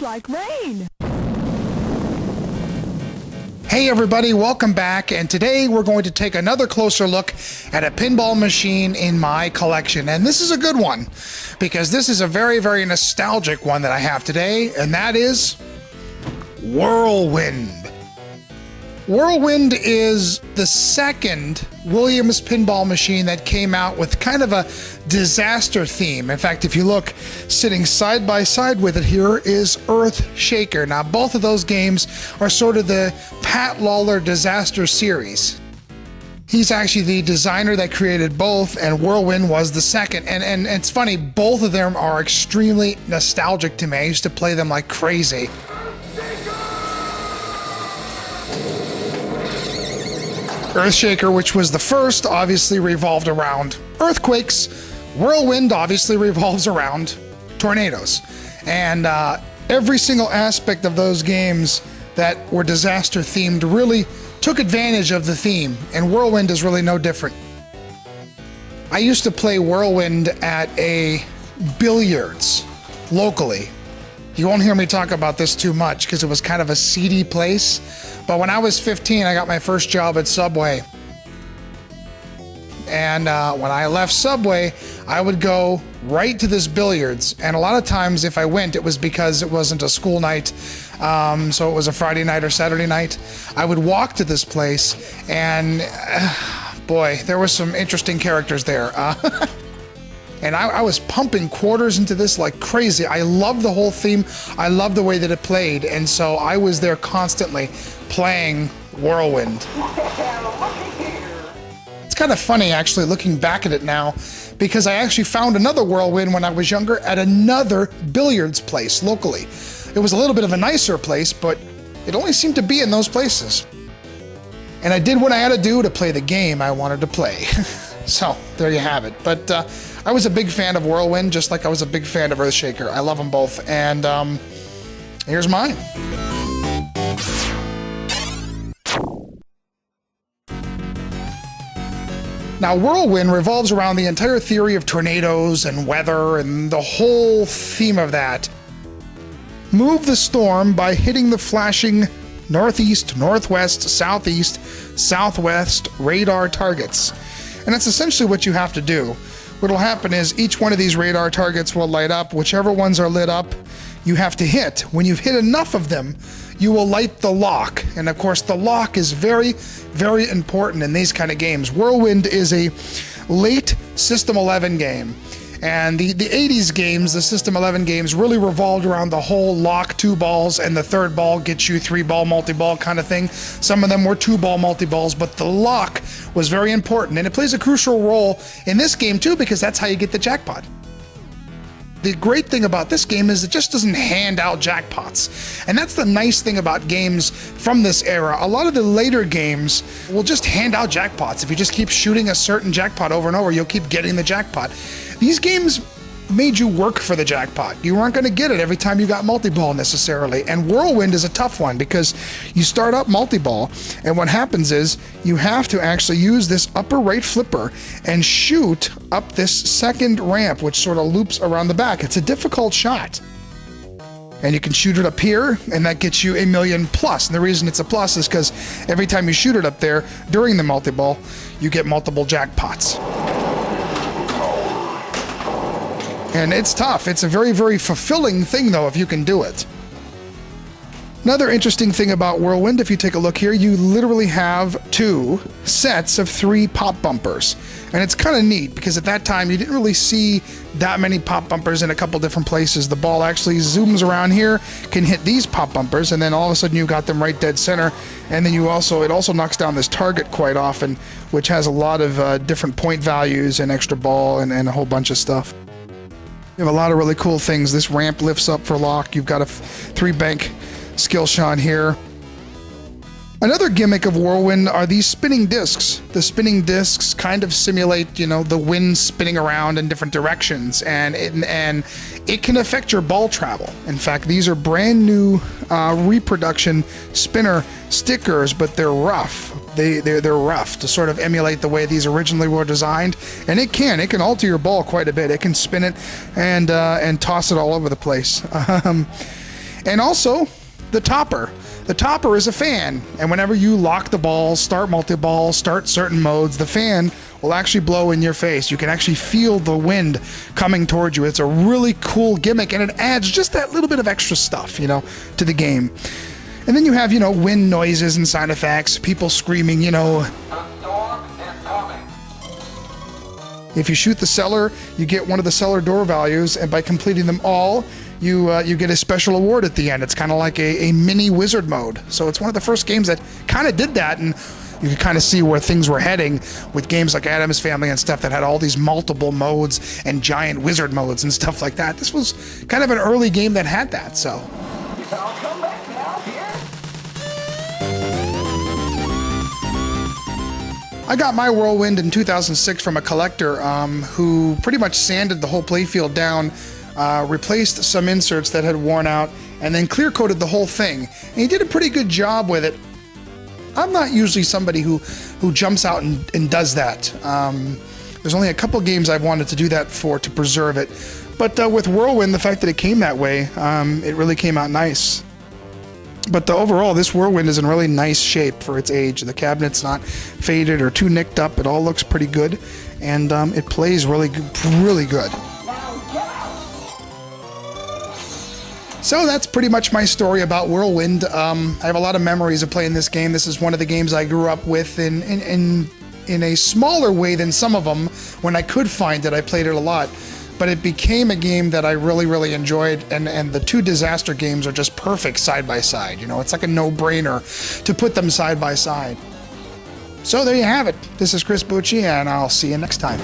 like rain. Hey everybody, welcome back, and today we're going to take another closer look at a pinball machine in my collection. And this is a good one, because this is a very, very nostalgic one that I have today, and that is Whirlwind. Whirlwind is the second Williams pinball machine that came out with kind of a disaster theme. In fact, if you look, sitting side by side with it here is Earthshaker. Now, both of those games are sort of the Pat Lawler disaster series. He's actually the designer that created both, and Whirlwind was the second. And it's funny, both of them are extremely nostalgic to me. I used to play them like crazy. Earthshaker, which was the first, obviously revolved around earthquakes. Whirlwind obviously revolves around tornadoes. And every single aspect of those games that were disaster themed really took advantage of the theme, and Whirlwind is really no different. I used to play Whirlwind at a billiards locally. You won't hear me talk about this too much because it was kind of a seedy place. But when I was 15, I got my first job at Subway. And when I left Subway, I would go right to this billiards. And a lot of times if I went, it was because it wasn't a school night. So it was a Friday night or Saturday night. I would walk to this place and boy, there were some interesting characters there. And I was pumping quarters into this like crazy. I loved the whole theme. I loved the way that it played. And so I was there constantly playing Whirlwind. It's kind of funny actually looking back at it now, because I actually found another Whirlwind when I was younger at another billiards place locally. It was a little bit of a nicer place, but it only seemed to be in those places. And I did what I had to do to play the game I wanted to play. So there you have it. But I was a big fan of Whirlwind, just like I was a big fan of Earthshaker. I love them both, and here's mine. Now, Whirlwind revolves around the entire theory of tornadoes and weather and the whole theme of that. Move the storm by hitting the flashing northeast, northwest, southeast, southwest radar targets. And that's essentially what you have to do. What'll happen is each one of these radar targets will light up. Whichever ones are lit up, you have to hit. When you've hit enough of them, you will light the lock. And of course, the lock is very, very important in these kind of games. Whirlwind is a late System 11 game. And the 80s games, the System 11 games, really revolved around the whole lock 2 balls and the third ball gets you 3-ball multi-ball kind of thing. Some of them were 2-ball multi-balls, but the lock was very important. And it plays a crucial role in this game too, because that's how you get the jackpot. The great thing about this game is it just doesn't hand out jackpots. And that's the nice thing about games from this era. A lot of the later games will just hand out jackpots. If you just keep shooting a certain jackpot over and over, you'll keep getting the jackpot. These games made you work for the jackpot. You weren't going to get it every time you got multi-ball necessarily. And Whirlwind is a tough one because you start up multi-ball, and what happens is you have to actually use this upper right flipper and shoot up this second ramp, which sort of loops around the back. It's a difficult shot. And you can shoot it up here, and that gets you $1 million plus. And the reason it's a plus is because every time you shoot it up there during the multi-ball, you get multiple jackpots. And it's tough. It's a very, very fulfilling thing, though, if you can do it. Another interesting thing about Whirlwind, if you take a look here, you literally have 2 sets of 3 pop bumpers. And it's kind of neat because at that time you didn't really see that many pop bumpers in a couple different places. The ball actually zooms around here, can hit these pop bumpers, and then all of a sudden you got them right dead center. And then it also knocks down this target quite often, which has a lot of different point values and extra ball and a whole bunch of stuff. You have a lot of really cool things. This ramp lifts up for lock. You've got a 3-bank skill shot here. Another gimmick of Whirlwind are these spinning discs. The spinning discs kind of simulate, the wind spinning around in different directions, and it can affect your ball travel. In fact, these are brand new reproduction spinner stickers, but they're rough. They're rough to sort of emulate the way these originally were designed, and it can alter your ball quite a bit. It can spin it and toss it all over the place. And also, the topper. The topper is a fan, and whenever you lock the ball, start multi-ball, start certain modes, the fan will actually blow in your face. You can actually feel the wind coming towards you. It's a really cool gimmick, and it adds just that little bit of extra stuff, you know, to the game. And then you have, you know, wind noises and sound effects, people screaming, you know. The storm is coming. If you shoot the cellar, you get one of the cellar door values, and by completing them all, you get a special award at the end. It's kind of like a mini wizard mode. So it's one of the first games that kind of did that, and you could kind of see where things were heading with games like Addams Family and stuff that had all these multiple modes and giant wizard modes and stuff like that. This was kind of an early game that had that, so. I'll come back now, here. I got my Whirlwind in 2006 from a collector who pretty much sanded the whole playfield down, replaced some inserts that had worn out, and then clear coated the whole thing. And he did a pretty good job with it. I'm not usually somebody who jumps out and does that. There's only a couple games I've wanted to do that for to preserve it. But with Whirlwind, the fact that it came that way, it really came out nice. But overall, this Whirlwind is in really nice shape for its age. The cabinet's not faded or too nicked up. It all looks pretty good, and it plays really good. So that's pretty much my story about Whirlwind. I have a lot of memories of playing this game. This is one of the games I grew up with in a smaller way than some of them. When I could find it, I played it a lot. But it became a game that I really enjoyed, and the two disaster games are just perfect side by side. You know, it's like a no-brainer to put them side by side. So there you have it. This is Chris Bucci, and I'll see you next time.